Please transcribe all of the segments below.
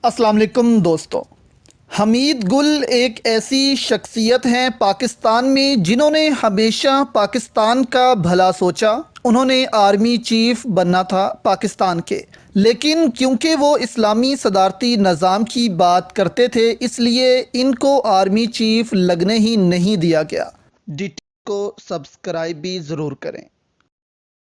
अस्सलाम वालेकुम दोस्तों। हमीद गुल एक ऐसी शख्सियत हैं पाकिस्तान में जिन्होंने हमेशा पाकिस्तान का भला सोचा। उन्होंने आर्मी चीफ बनना था पाकिस्तान के, लेकिन क्योंकि वो इस्लामी सदारती निज़ाम की बात करते थे इसलिए इनको आर्मी चीफ लगने ही नहीं दिया गया। DT को सब्सक्राइब भी ज़रूर करें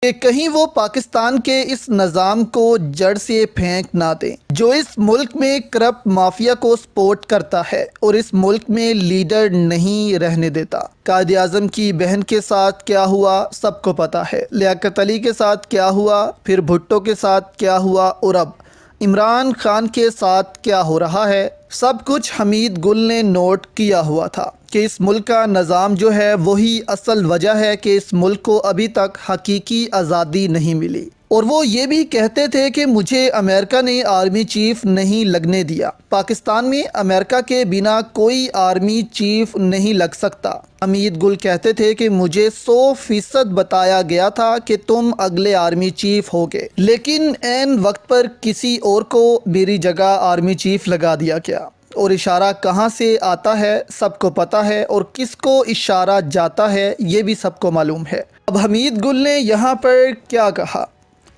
कि कहीं वो पाकिस्तान के इस निज़ाम को जड़ से फेंक ना दें जो इस मुल्क में करप्ट माफिया को सपोर्ट करता है और इस मुल्क में लीडर नहीं रहने देता। कायद आज़म की बहन के साथ क्या हुआ सबको पता है, लियाकत अली के साथ क्या हुआ, फिर भुट्टो के साथ क्या हुआ और अब इमरान खान के साथ क्या हो रहा है, सब कुछ हमीद गुल ने नोट किया हुआ था कि इस मुल्क का निज़ाम जो है वही असल वजह है कि इस मुल्क को अभी तक हकीकी आज़ादी नहीं मिली। और वो ये भी कहते थे कि मुझे अमेरिका ने आर्मी चीफ नहीं लगने दिया। पाकिस्तान में अमेरिका के बिना कोई आर्मी चीफ नहीं लग सकता। हमीद गुल कहते थे कि मुझे 100% बताया गया था कि तुम अगले आर्मी चीफ होगे, लेकिन ऐन वक्त पर किसी और को मेरी जगह आर्मी चीफ लगा दिया गया। और इशारा कहाँ से आता है सबको पता है और किसको इशारा जाता है ये भी सबको मालूम है। अब हमीद गुल ने यहाँ पर क्या कहा,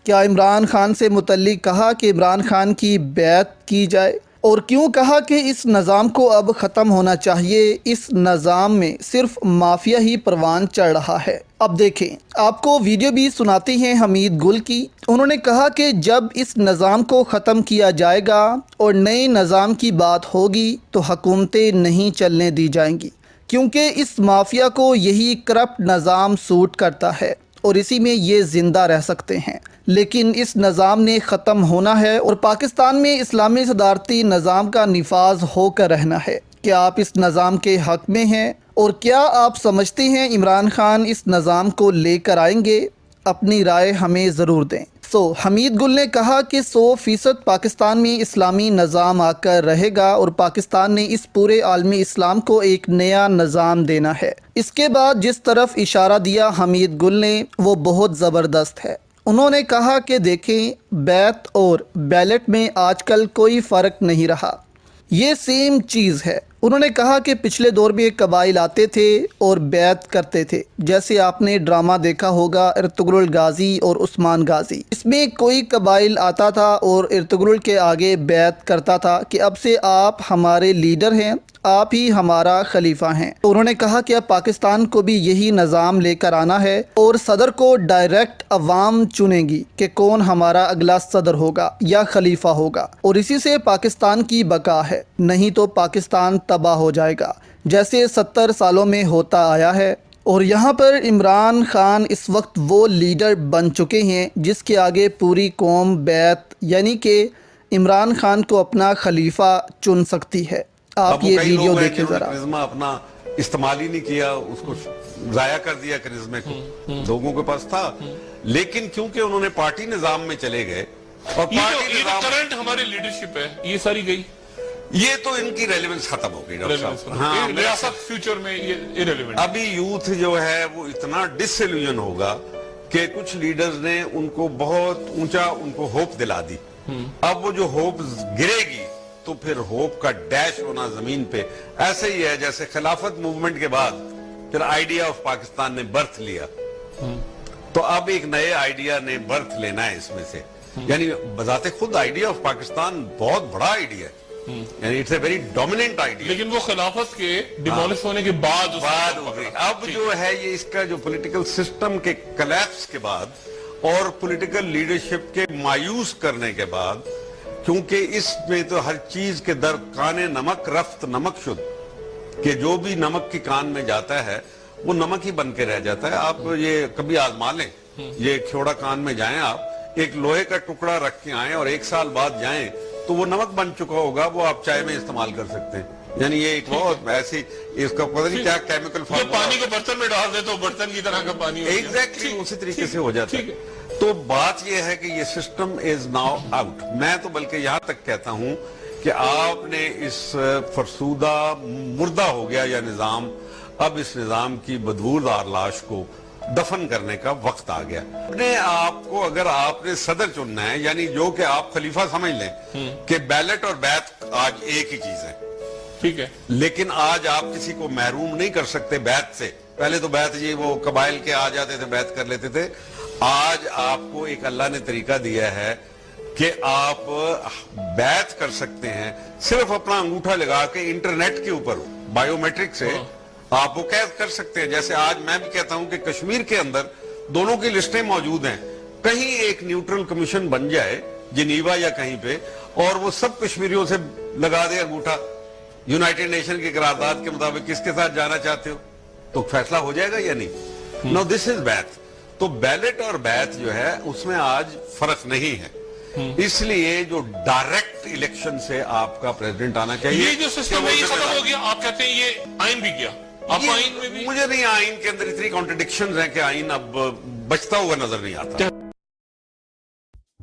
क्या इमरान खान से मुतल्लिक कहा कि इमरान खान की बैत की जाए, और क्यों कहा कि इस निज़ाम को अब ख़त्म होना चाहिए, इस निज़ाम में सिर्फ माफिया ही परवान चढ़ रहा है। अब देखें, आपको वीडियो भी सुनाती हैं हमीद गुल की। उन्होंने कहा कि जब इस निज़ाम को ख़त्म किया जाएगा और नए निज़ाम की बात होगी तो हुकूमतें नहीं चलने दी जाएंगी, क्योंकि इस माफिया को यही करप्ट निज़ाम सूट करता है और इसी में ये ज़िंदा रह सकते हैं। लेकिन इस निज़ाम ने ख़त्म होना है और पाकिस्तान में इस्लामी सदारती निज़ाम का निफाज होकर रहना है। क्या आप इस निज़ाम के हक़ में हैं और क्या आप समझते हैं इमरान खान इस निज़ाम को लेकर आएंगे? अपनी राय हमें ज़रूर दें। हमीद गुल ने कहा कि 100% पाकिस्तान में इस्लामी निज़ाम आकर रहेगा और पाकिस्तान ने इस पूरे आलमी इस्लाम को एक नया निज़ाम देना है। इसके बाद जिस तरफ इशारा दिया हमीद गुल ने वो बहुत ज़बरदस्त है। उन्होंने कहा कि देखें, बैत और बैलेट में आजकल कोई फ़र्क नहीं रहा, ये सेम चीज़ है। उन्होंने कहा कि पिछले दौर में कबाइल आते थे और बैत करते थे, जैसे आपने ड्रामा देखा होगा इर्तुगरुल गाजी और उस्मान गाजी। इसमें कोई कबाइल आता था और इर्तुगरुल के आगे बैत करता था कि अब से आप हमारे लीडर हैं, आप ही हमारा खलीफा हैं। तो उन्होंने कहा कि अब पाकिस्तान को भी यही निज़ाम लेकर आना है और सदर को डायरेक्ट अवाम चुनेगी कि कौन हमारा अगला सदर होगा या खलीफा होगा, और इसी से पाकिस्तान की बका है, नहीं तो पाकिस्तान तबाह हो जाएगा जैसे 70 सालों में होता आया है। और यहाँ पर इमरान खान इस वक्त वो लीडर बन चुके हैं जिसके आगे पूरी कौम बैत यानी कि इमरान खान को अपना खलीफा चुन सकती है। आप ये वीडियो देखें जरा। करिश्मा अपना इस्तेमाल ही नहीं किया, उसको जाया कर दिया करिश्मे को, लोगों के पास था, लेकिन क्योंकि उन्होंने पार्टी निजाम में चले गए और पार्टी ये करंट हमारी लीडरशिप है, ये सारी गई, ये तो इनकी रेलेवेंस खत्म हो गई डॉक्टर साहब। हाँ, रियासत फ्यूचर में ये इरेलेवेंट। अभी यूथ जो है वो इतना डिसइल्यूजन होगा कि कुछ लीडर्स ने उनको बहुत ऊंचा उनको होप दिला दी। अब वो जो होप गिरेगी तो फिर होप का डैश होना जमीन पे ऐसे ही है जैसे खिलाफत मूवमेंट के बाद फिर आइडिया ऑफ पाकिस्तान ने बर्थ लिया। तो अब एक नए आइडिया ने बर्थ लेना है इसमें से, यानी बजाते खुद आइडिया ऑफ पाकिस्तान बहुत बड़ा आइडिया है, यानी it's a very dominant idea, लेकिन वो खिलाफत के डिमोलिश होने के बाद अब जो है ये इसका जो पॉलिटिकल सिस्टम के कोलैप्स के बाद और पॉलिटिकल लीडरशिप के मायूस करने के बाद, क्योंकि इसमें तो हर चीज के दर काने नमक रफ्त नमक शुद्ध, कि जो भी नमक की कान में जाता है वो नमक ही बन के रह जाता है। आप ये कभी आजमा लें, ये खेवड़ा कान में जाएं, आप एक लोहे का टुकड़ा रख के आएं और 1 साल बाद जाएं तो वो नमक बन चुका होगा, वो आप चाय में इस्तेमाल कर सकते हैं। यानी ये एक बहुत ऐसी, इसका पता नहीं क्या केमिकल पानी को बर्तन में डाल दे तो बर्तन की तरह का पानी एग्जैक्टली उसी तरीके से हो जाता है। तो बात यह है कि ये सिस्टम इज नाउ आउट। मैं तो बल्कि यहां तक कहता हूं कि आपने इस फरसूदा मुर्दा हो गया या निजाम, अब इस निजाम की बदबूदार लाश को दफन करने का वक्त आ गया। अपने आप को अगर आपने सदर चुनना है, यानी जो कि आप खलीफा समझ लें कि बैलेट और बैत आज एक ही चीज है, ठीक है, लेकिन आज आप किसी को महरूम नहीं कर सकते बैत से। पहले तो बैत ये वो कबाइल के आ जाते थे, बैत कर लेते थे। आज आपको एक अल्लाह ने तरीका दिया है कि आप बैत कर सकते हैं सिर्फ अपना अंगूठा लगा के इंटरनेट के ऊपर बायोमेट्रिक से आप वो कैद कर सकते हैं। जैसे आज मैं भी कहता हूं कि कश्मीर के अंदर दोनों की लिस्टें मौजूद हैं, कहीं एक न्यूट्रल कमीशन बन जाए जिनीवा या कहीं पे, और वो सब कश्मीरियों से लगा दे अंगूठा, यूनाइटेड नेशन की करारदाद के मुताबिक किसके साथ जाना चाहते हो, तो फैसला हो जाएगा या नहीं। नो दिस इज बैत। तो बैलेट और बैत जो है उसमें आज फर्क नहीं है। इसलिए जो डायरेक्ट इलेक्शन से आपका प्रेसिडेंट आना चाहिए, ये जो सिस्टम है ये खत्म हो गया। आप कहते हैं ये आइन भी गया, अब आइन में भी मुझे नहीं, आइन के अंदर इतनी कॉन्ट्रडिक्शंस हैं कि आइन अब बचता हुआ नजर नहीं आता।